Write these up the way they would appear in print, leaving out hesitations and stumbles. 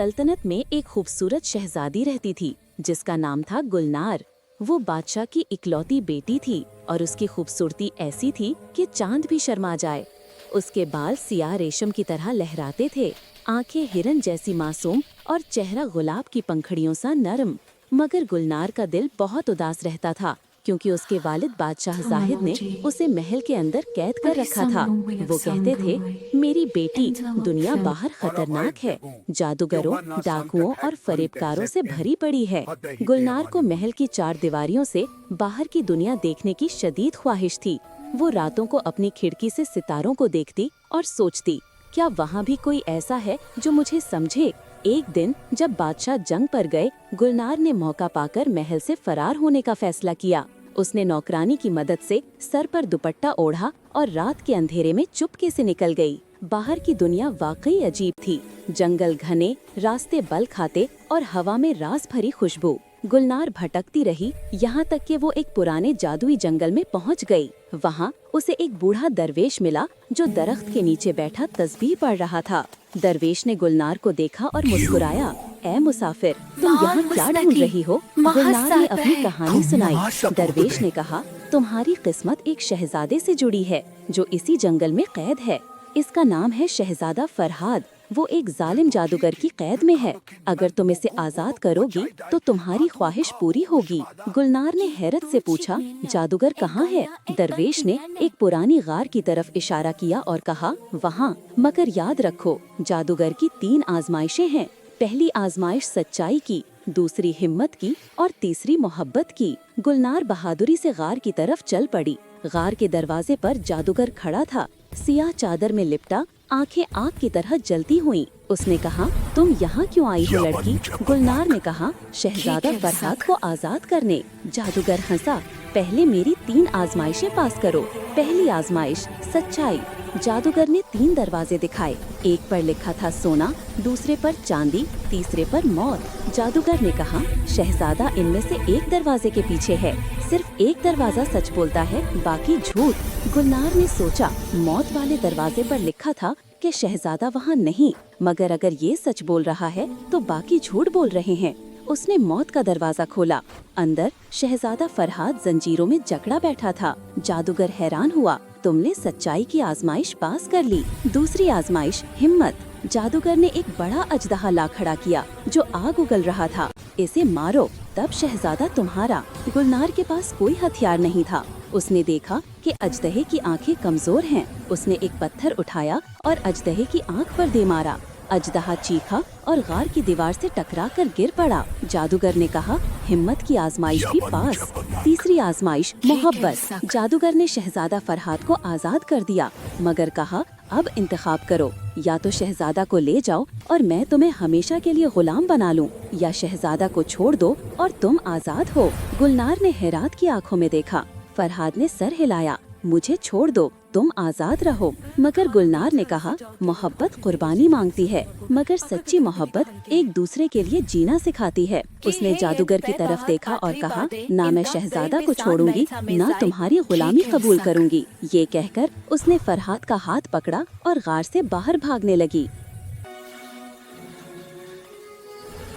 सल्तनत में एक खूबसूरत शहजादी रहती थी जिसका नाम था गुलनार। वो बादशाह की इकलौती बेटी थी और उसकी खूबसूरती ऐसी थी कि चांद भी शर्मा जाए। उसके बाल सियाह रेशम की तरह लहराते थे, आंखें हिरन जैसी मासूम और चेहरा गुलाब की पंखड़ियों सा नरम। मगर गुलनार का दिल बहुत उदास रहता था क्योंकि उसके वालिद बादशाह जाहिद ने उसे महल के अंदर कैद कर रखा था। वो कहते थे, मेरी बेटी, दुनिया बाहर खतरनाक है, जादूगरों, डाकुओं और फरेबकारों से भरी पड़ी है। गुलनार को महल की चार दीवारियों से बाहर की दुनिया देखने की शदीद ख्वाहिश थी। वो रातों को अपनी खिड़की से सितारों को देखती और सोचती, क्या वहाँ भी कोई ऐसा है जो मुझे समझे। एक दिन जब बादशाह जंग पर गए, गुलनार ने मौका पाकर महल से फरार होने का फैसला किया। उसने नौकरानी की मदद से सर पर दुपट्टा ओढ़ा और रात के अंधेरे में चुपके से निकल गई। बाहर की दुनिया वाकई अजीब थी। जंगल घने, रास्ते बल खाते और हवा में रास भरी खुशबू। गुलनार भटकती रही, यहाँ तक कि वो एक पुराने जादुई जंगल में पहुँच गई। वहाँ उसे एक बूढ़ा दरवेश मिला जो दरख्त के नीचे बैठा तस्बीह पढ़ रहा था। दरवेश ने गुलनार को देखा और मुस्कुराया। ए मुसाफिर, तुम यहाँ क्या ढूंढ रही हो? गुलनार ने अपनी कहानी सुनाई। दरवेश ने कहा, तुम्हारी किस्मत एक शहजादे से जुड़ी है जो इसी जंगल में कैद है। इसका नाम है शहजादा फरहाद। वो एक जालिम जादूगर की कैद में है। अगर तुम इसे आजाद करोगी तो तुम्हारी ख्वाहिश पूरी होगी। गुलनार ने हैरत से पूछा, जादूगर कहाँ है? दरवेश ने एक पुरानी गार की तरफ इशारा किया और कहा, वहाँ। मगर याद रखो, जादूगर की 3 आजमाइशें हैं। पहली आजमाइश सच्चाई की, दूसरी हिम्मत की और तीसरी मोहब्बत की। गुलनार बहादुरी से गार की तरफ चल पड़ी। गार के दरवाजे पर जादूगर खड़ा था, सियाह चादर में लिपटा, आंखें आग की तरह जलती हुईं। उसने कहा, तुम यहाँ क्यों आई हो लड़की? गुलनार ने कहा, शहजादा फरहाद को आजाद करने। जादूगर हंसा, पहले मेरी 3 आजमाइशें पास करो। पहली आजमाइश सच्चाई। जादूगर ने 3 दरवाजे दिखाए। एक पर लिखा था सोना, दूसरे पर चांदी, तीसरे पर मौत। जादूगर ने कहा, शहजादा इनमें से एक दरवाजे के पीछे है। सिर्फ एक दरवाजा सच बोलता है, बाकी झूठ। गुलनार ने सोचा, मौत वाले दरवाजे पर लिखा था कि शहजादा वहाँ नहीं, मगर अगर ये सच बोल रहा है तो बाकी झूठ बोल रहे हैं। उसने मौत का दरवाजा खोला। अंदर शहजादा फरहाद जंजीरों में जकड़ा बैठा था। जादूगर हैरान हुआ, तुमने सच्चाई की आजमाइश पास कर ली। दूसरी आजमाइश हिम्मत। जादूगर ने एक बड़ा अजदहा ला खड़ा किया जो आग उगल रहा था। इसे मारो, तब शहजादा तुम्हारा। गुलनार के पास कोई हथियार नहीं था। उसने देखा कि अजदहे की आंखें कमजोर हैं। उसने एक पत्थर उठाया और अजदहे की आंख पर दे मारा। अजदहा चीखा और गार की दीवार से टकराकर गिर पड़ा। जादूगर ने कहा, हिम्मत की आजमाइश भी पास। तीसरी आजमाइश मोहब्बत। जादूगर ने शहजादा फरहाद को आजाद कर दिया, मगर कहा, अब इंतखाब करो, या तो शहजादा को ले जाओ और मैं तुम्हें हमेशा के लिए गुलाम बना लूं, या शहजादा को छोड़ दो और तुम आजाद हो। गुलनार ने हैरात की आंखों में देखा। फरहाद ने सर हिलाया, मुझे छोड़ दो, तुम आजाद रहो। मगर गुलनार ने कहा, मोहब्बत कुर्बानी मांगती है, मगर सच्ची मोहब्बत एक दूसरे के लिए जीना सिखाती है। उसने जादूगर की तरफ देखा और कहा, ना मैं शहजादा को छोड़ूंगी, ना तुम्हारी गुलामी कबूल करूंगी। ये कहकर उसने फरहाद का हाथ पकड़ा और गार से बाहर भागने लगी।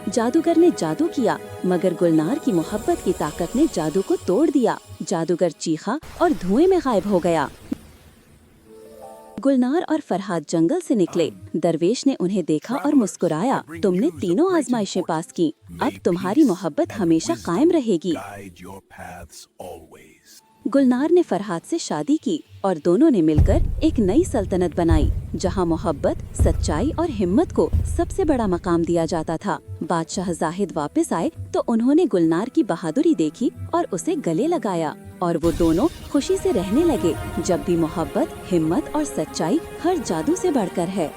जादूगर ने जादू किया, मगर गुलनार की मोहब्बत की ताकत ने जादू को तोड़ दिया। जादूगर चीखा और धुएं में गायब हो गया। गुलनार और फरहाद जंगल से निकले। दरवेश ने उन्हें देखा और मुस्कुराया, तुमने 3 आजमाइशें पास की, अब तुम्हारी मोहब्बत हमेशा कायम रहेगी। गुलनार ने फरहाद से शादी की और दोनों ने मिलकर एक नई सल्तनत बनाई, जहां मोहब्बत, सच्चाई और हिम्मत को सबसे बड़ा मकाम दिया जाता था। बादशाह जाहिद वापस आए तो उन्होंने गुलनार की बहादुरी देखी और उसे गले लगाया, और वो दोनों खुशी से रहने लगे। जब भी मोहब्बत, हिम्मत और सच्चाई हर जादू से बढ़कर है।